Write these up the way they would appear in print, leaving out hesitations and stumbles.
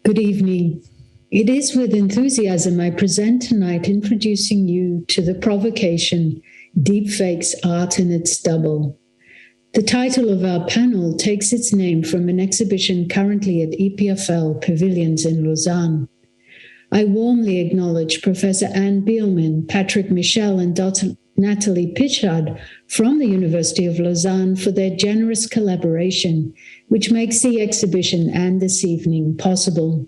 Good evening. It is with enthusiasm I present tonight introducing you to the provocation, Deepfakes Art in its Double. The title of our panel takes its name from an exhibition currently at EPFL Pavilions in Lausanne. I warmly acknowledge Professor Anne Bielman, Patrick Michel, and Dr. Nathalie Pichard from the University of Lausanne for their generous collaboration, which makes the exhibition and this evening possible.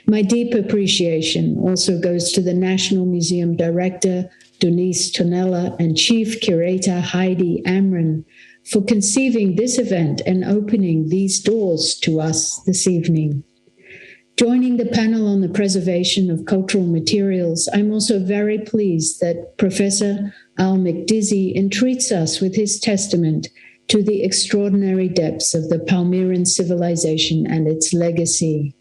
My deep appreciation also goes to the National Museum Director, Denise Tonella, and Chief Curator, Heidi Amron, for conceiving this event and opening these doors to us this evening. Joining the panel on the preservation of cultural materials, I'm also very pleased that Professor Al McDizzy entreats us with his testament to the extraordinary depths of the Palmyran civilization and its legacy.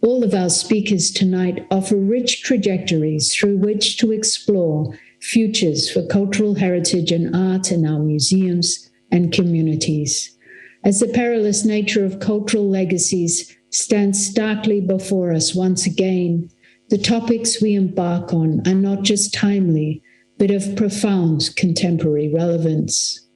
All of our speakers tonight offer rich trajectories through which to explore futures for cultural heritage and art in our museums and communities. As the perilous nature of cultural legacies stands starkly before us once again, the topics we embark on are not just timely, but of profound contemporary relevance.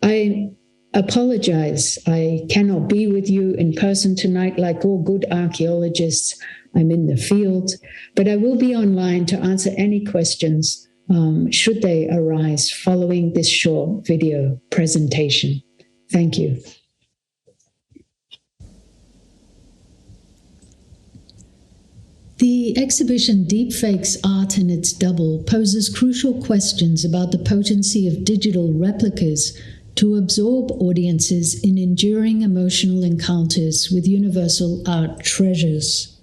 I apologize, I cannot be with you in person tonight like all good archaeologists. I'm in the field, but I will be online to answer any questions should they arise following this short video presentation. Thank you. The exhibition Deepfakes Art in its Double poses crucial questions about the potency of digital replicas to absorb audiences in enduring emotional encounters with universal art treasures.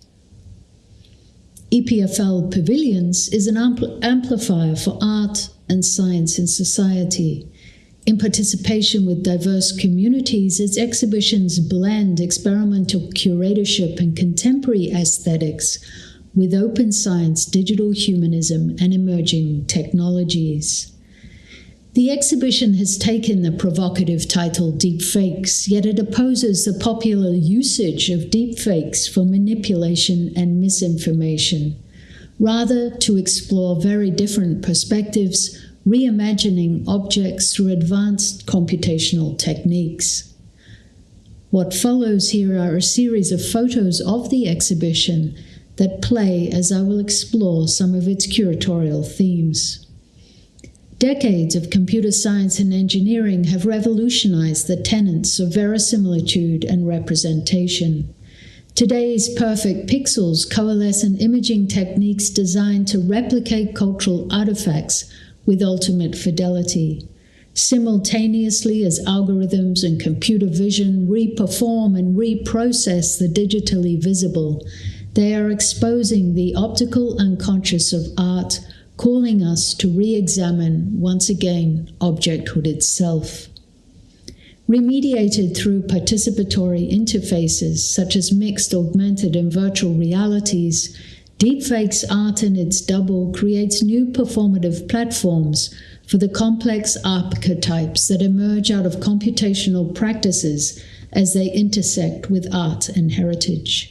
EPFL Pavilions is an amplifier for art and science in society. In participation with diverse communities, its exhibitions blend experimental curatorship and contemporary aesthetics with open science, digital humanism, and emerging technologies. The exhibition has taken the provocative title Deepfakes, yet it opposes the popular usage of deepfakes for manipulation and misinformation, rather to explore very different perspectives, reimagining objects through advanced computational techniques. What follows here are a series of photos of the exhibition that play as I will explore some of its curatorial themes. Decades of computer science and engineering have revolutionized the tenets of verisimilitude and representation. Today's perfect pixels coalesce in imaging techniques designed to replicate cultural artifacts with ultimate fidelity. Simultaneously as algorithms and computer vision reperform and reprocess the digitally visible, they are exposing the optical unconscious of art, calling us to re-examine, once again, objecthood itself. Remediated through participatory interfaces such as mixed, augmented, and virtual realities, Deepfakes Art in its Double creates new performative platforms for the complex archetypes that emerge out of computational practices as they intersect with art and heritage.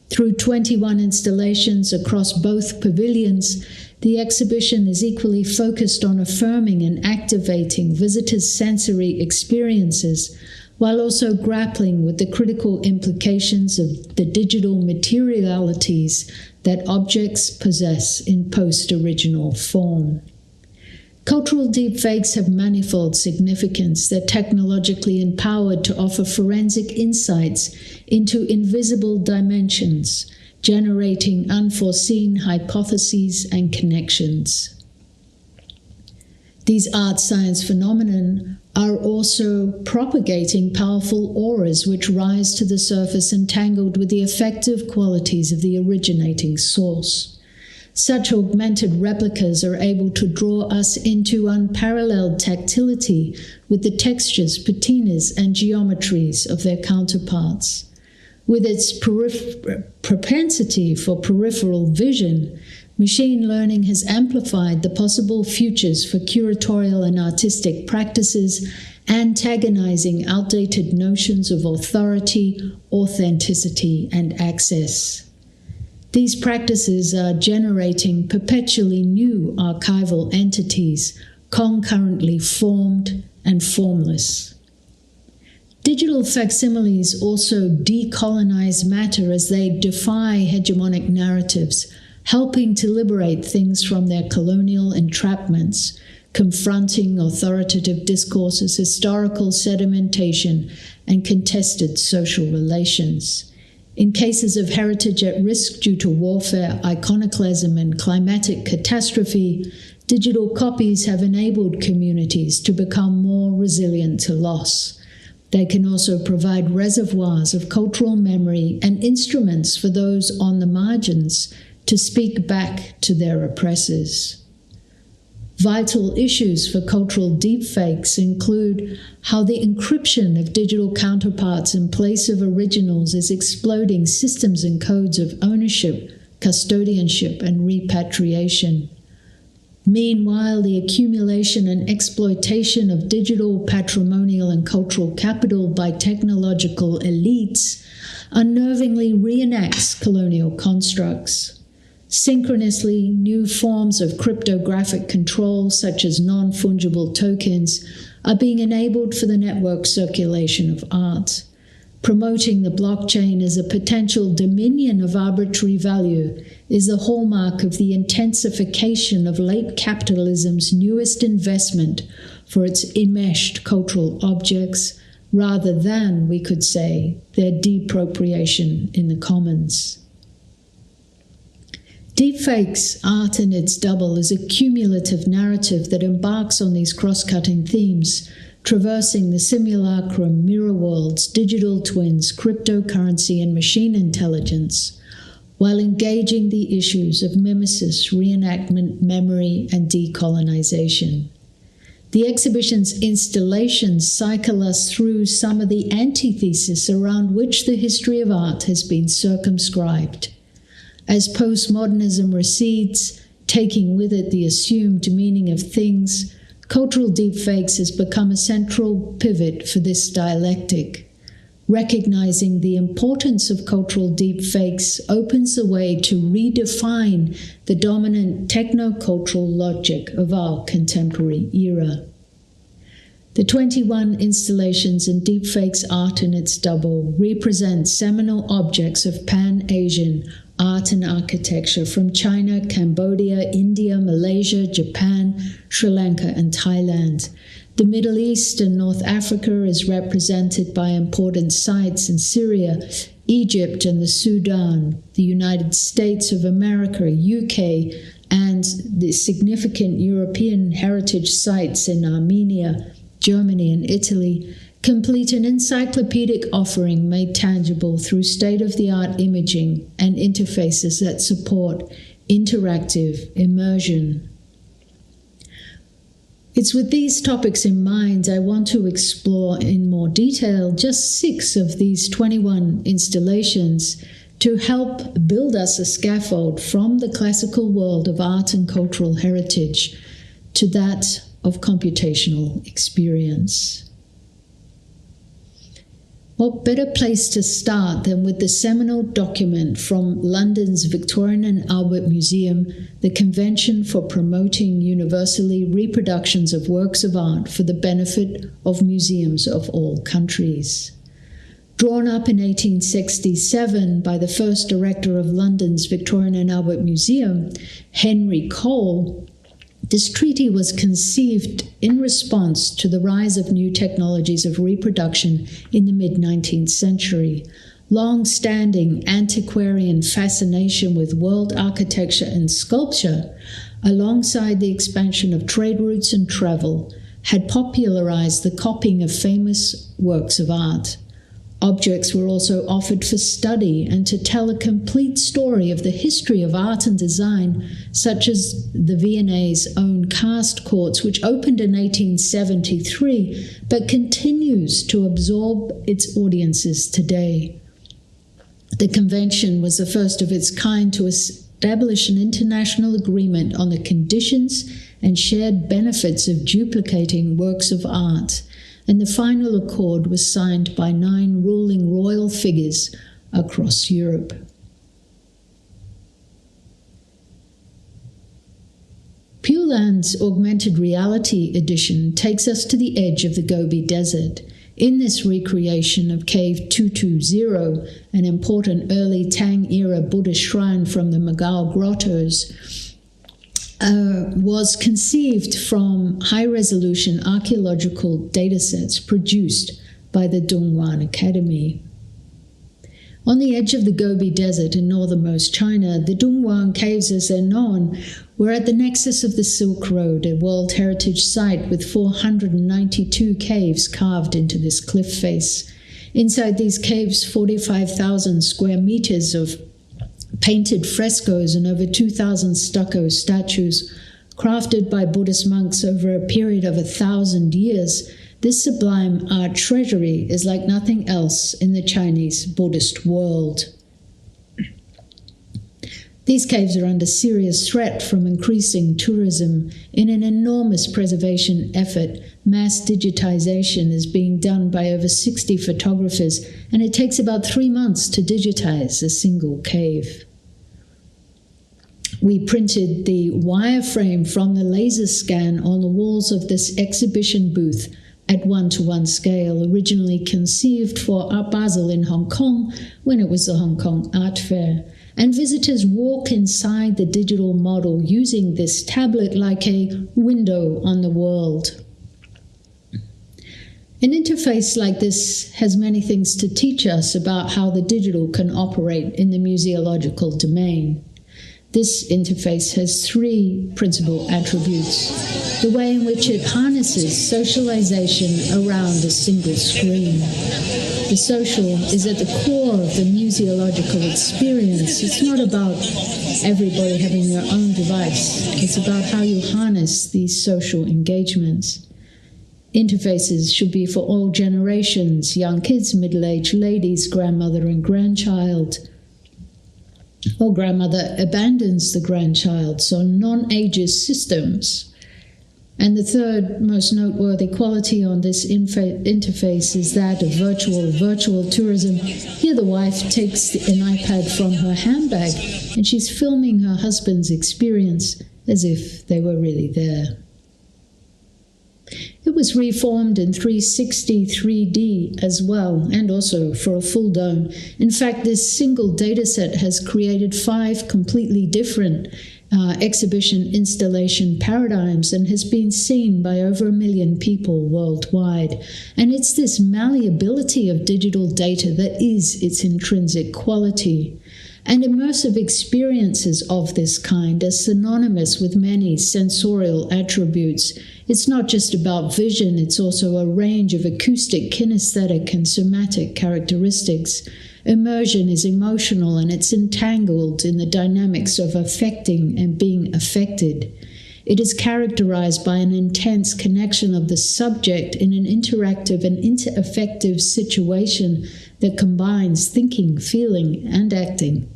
Through 21 installations across both pavilions, the exhibition is equally focused on affirming and activating visitors' sensory experiences, while also grappling with the critical implications of the digital materialities that objects possess in post-original form. Cultural deepfakes have manifold significance. They're technologically empowered to offer forensic insights into invisible dimensions, generating unforeseen hypotheses and connections. These art science phenomena are also propagating powerful auras which rise to the surface entangled with the effective qualities of the originating source. Such augmented replicas are able to draw us into unparalleled tactility with the textures, patinas, and geometries of their counterparts. With its propensity for peripheral vision, machine learning has amplified the possible futures for curatorial and artistic practices antagonizing outdated notions of authority, authenticity, and access. These practices are generating perpetually new archival entities, concurrently formed and formless. Digital facsimiles also decolonize matter as they defy hegemonic narratives, helping to liberate things from their colonial entrapments, confronting authoritative discourses, historical sedimentation, and contested social relations. In cases of heritage at risk due to warfare, iconoclasm, and climatic catastrophe, digital copies have enabled communities to become more resilient to loss. They can also provide reservoirs of cultural memory and instruments for those on the margins to speak back to their oppressors. Vital issues for cultural deepfakes include how the encryption of digital counterparts in place of originals is exploding systems and codes of ownership, custodianship, and repatriation. Meanwhile, the accumulation and exploitation of digital, patrimonial, and cultural capital by technological elites unnervingly reenacts colonial constructs. Synchronously, new forms of cryptographic control, such as non-fungible tokens, are being enabled for the network circulation of art. Promoting the blockchain as a potential dominion of arbitrary value is the hallmark of the intensification of late capitalism's newest investment for its enmeshed cultural objects, rather than, we could say, their depropriation in the commons. Deepfakes, art in its double, is a cumulative narrative that embarks on these cross-cutting themes, traversing the simulacrum, mirror worlds, digital twins, cryptocurrency, and machine intelligence, while engaging the issues of mimesis, reenactment, memory, and decolonization. The exhibition's installations cycle us through some of the antithesis around which the history of art has been circumscribed. As postmodernism recedes, taking with it the assumed meaning of things, cultural deepfakes has become a central pivot for this dialectic. Recognizing the importance of cultural deepfakes opens the way to redefine the dominant techno-cultural logic of our contemporary era. The 21 installations in Deepfakes Art in its Double represent seminal objects of Pan-Asian art and architecture from China, Cambodia, India, Malaysia, Japan, Sri Lanka, and Thailand. The Middle East and North Africa is represented by important sites in Syria, Egypt, and the Sudan, the United States of America, UK, and the significant European heritage sites in Armenia, Germany, and Italy complete an encyclopedic offering made tangible through state-of-the-art imaging and interfaces that support interactive immersion. It's with these topics in mind I want to explore in more detail just 6 of these 21 installations to help build us a scaffold from the classical world of art and cultural heritage to that of computational experience. What better place to start than with the seminal document from London's Victorian and Albert Museum, the Convention for Promoting Universally Reproductions of Works of Art for the Benefit of Museums of All Countries. Drawn up in 1867 by the first director of London's Victorian and Albert Museum, Henry Cole, this treaty was conceived in response to the rise of new technologies of reproduction in the mid-19th century. Long-standing antiquarian fascination with world architecture and sculpture, alongside the expansion of trade routes and travel, had popularized the copying of famous works of art. Objects were also offered for study and to tell a complete story of the history of art and design, such as the V&A's own cast courts, which opened in 1873, but continues to absorb its audiences today. The convention was the first of its kind to establish an international agreement on the conditions and shared benefits of duplicating works of art, and the final accord was signed by 9 ruling royal figures across Europe. Pure Land's augmented reality edition takes us to the edge of the Gobi Desert. In this recreation of Cave 220, an important early Tang-era Buddhist shrine from the Magao grottos, was conceived from high-resolution archaeological datasets produced by the Dongguan Academy. On the edge of the Gobi Desert in northernmost China, the Dongguan Caves, as they're known, were at the nexus of the Silk Road, a World Heritage Site with 492 caves carved into this cliff face. Inside these caves, 45,000 square meters of painted frescoes and over 2,000 stucco statues, crafted by Buddhist monks over a period of 1,000 years. This sublime art treasury is like nothing else in the Chinese Buddhist world. These caves are under serious threat from increasing tourism. In an enormous preservation effort, mass digitization is being done by over 60 photographers, and it takes about 3 months to digitize a single cave. We printed the wireframe from the laser scan on the walls of this exhibition booth at 1:1 scale, originally conceived for Art Basel in Hong Kong when it was the Hong Kong Art Fair. And visitors walk inside the digital model using this tablet like a window on the world. An interface like this has many things to teach us about how the digital can operate in the museological domain. This interface has 3 principal attributes: the way in which it harnesses socialization around a single screen. The social is at the core of the museological experience. It's not about everybody having their own device. It's about how you harness these social engagements. Interfaces should be for all generations: young kids, middle-aged ladies, grandmother and grandchild. Or grandmother abandons the grandchild, so non-ageist systems. And the third most noteworthy quality on this interface is that of virtual tourism. Here the wife takes an iPad from her handbag and she's filming her husband's experience as if they were really there. It was reformed in 360 3D as well, and also for a full dome. In fact, this single dataset has created 5 completely different exhibition installation paradigms and has been seen by over 1 million people worldwide. And it's this malleability of digital data that is its intrinsic quality. And immersive experiences of this kind are synonymous with many sensorial attributes. It's not just about vision, it's also a range of acoustic, kinesthetic, and somatic characteristics. Immersion is emotional and it's entangled in the dynamics of affecting and being affected. It is characterized by an intense connection of the subject in an interactive and interaffective situation that combines thinking, feeling, and acting.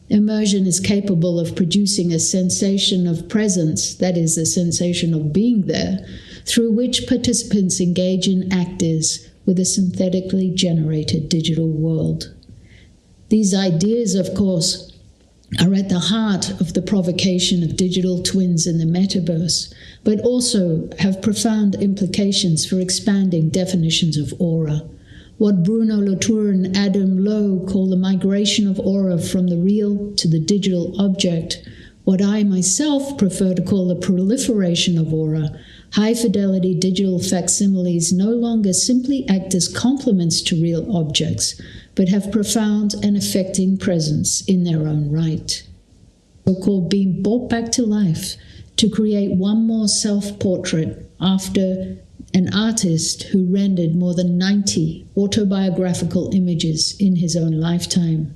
Immersion is capable of producing a sensation of presence, that is, a sensation of being there, through which participants engage in actors with a synthetically generated digital world. These ideas, of course, are at the heart of the provocation of digital twins in the metaverse, but also have profound implications for expanding definitions of aura. What Bruno Latour and Adam Lowe call the migration of aura from the real to the digital object, what I myself prefer to call the proliferation of aura. High-fidelity digital facsimiles no longer simply act as complements to real objects, but have profound and affecting presence in their own right. So-called being brought back to life to create one more self-portrait after an artist who rendered more than 90 autobiographical images in his own lifetime.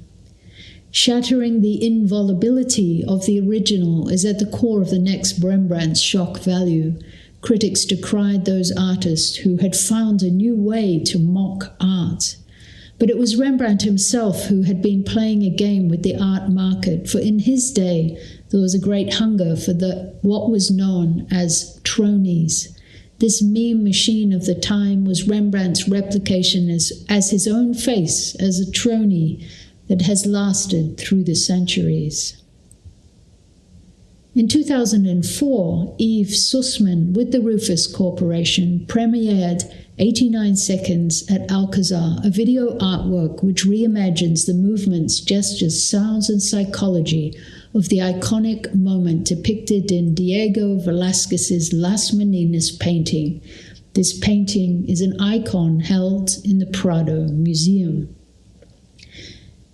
Shattering the inviolability of the original is at the core of the next Rembrandt's shock value. Critics decried those artists who had found a new way to mock art. But it was Rembrandt himself who had been playing a game with the art market, for in his day there was a great hunger for what was known as tronies. This meme machine of the time was Rembrandt's replication as his own face, as a tronie that has lasted through the centuries. In 2004, Yves Sussman with the Rufus Corporation premiered 89 Seconds at Alcazar, a video artwork which reimagines the movements, gestures, sounds, and psychology of the iconic moment depicted in Diego Velázquez's Las Meninas painting. This painting is an icon held in the Prado Museum.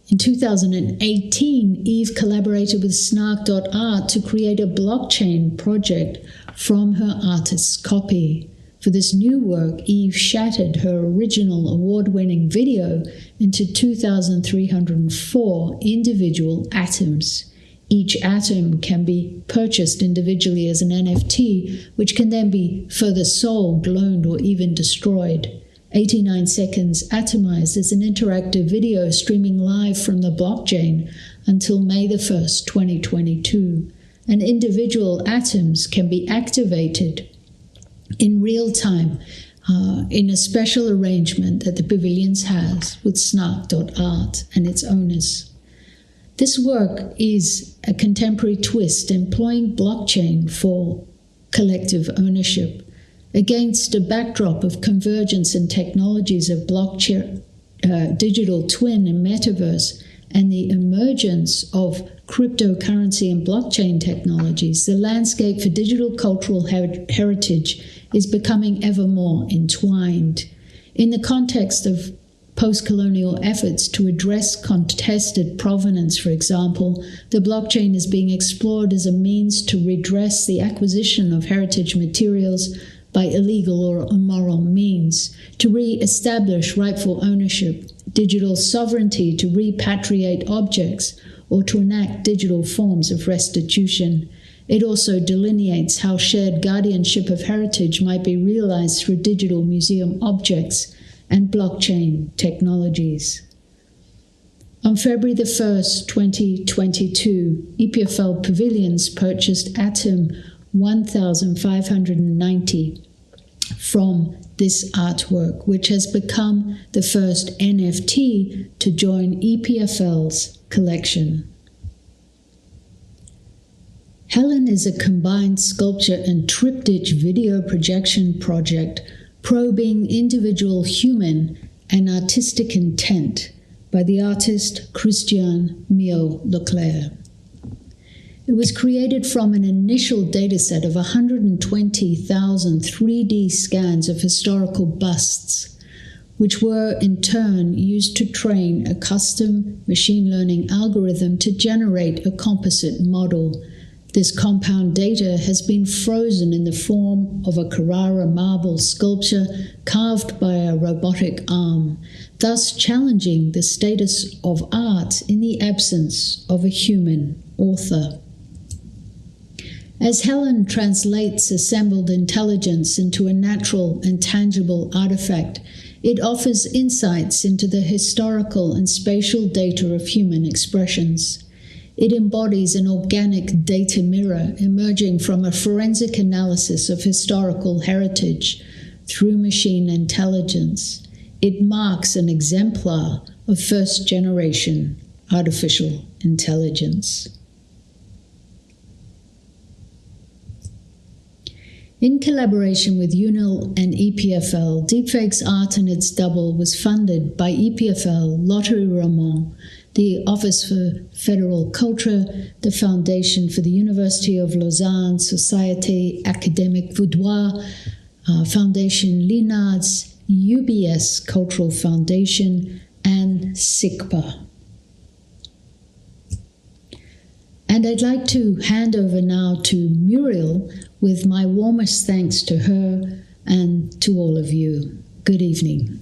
In 2018, Eve collaborated with Snark.art to create a blockchain project from her artist's copy. For this new work, Eve shattered her original award-winning video into 2,304 individual atoms. Each atom can be purchased individually as an NFT, which can then be further sold, loaned, or even destroyed. 89 Seconds Atomized is an interactive video streaming live from the blockchain until May the 1st, 2022. And individual atoms can be activated in real time in a special arrangement that the Pavilions has with Snark.art and its owners. This work is a contemporary twist employing blockchain for collective ownership against a backdrop of convergence in technologies of blockchain, digital twin and metaverse, and the emergence of cryptocurrency and blockchain technologies. The landscape for digital cultural heritage is becoming ever more entwined. In the context of post-colonial efforts to address contested provenance, for example, the blockchain is being explored as a means to redress the acquisition of heritage materials by illegal or immoral means, to re-establish rightful ownership, digital sovereignty to repatriate objects, or to enact digital forms of restitution. It also delineates how shared guardianship of heritage might be realized through digital museum objects and blockchain technologies. On February the 1st, 2022, EPFL Pavilions purchased Atom 1590 from this artwork, which has become the first NFT to join EPFL's collection. Helen is a combined sculpture and triptych video projection project probing individual human and artistic intent by the artist Christian Mio-Leclerc. It was created from an initial dataset of 120,000 3D scans of historical busts, which were in turn used to train a custom machine learning algorithm to generate a composite model. This compound data has been frozen in the form of a Carrara marble sculpture carved by a robotic arm, thus challenging the status of art in the absence of a human author. As Helen translates assembled intelligence into a natural and tangible artifact, it offers insights into the historical and spatial data of human expressions. It embodies an organic data mirror emerging from a forensic analysis of historical heritage through machine intelligence. It marks an exemplar of first-generation artificial intelligence. In collaboration with UNIL and EPFL, Deepfakes Art and its Double was funded by EPFL, Loterie Roman, the Office for Federal Culture, the Foundation for the University of Lausanne, Société Académique Vaudoise, Foundation Linards, UBS Cultural Foundation, and SICPA. And I'd like to hand over now to Muriel with my warmest thanks to her and to all of you. Good evening.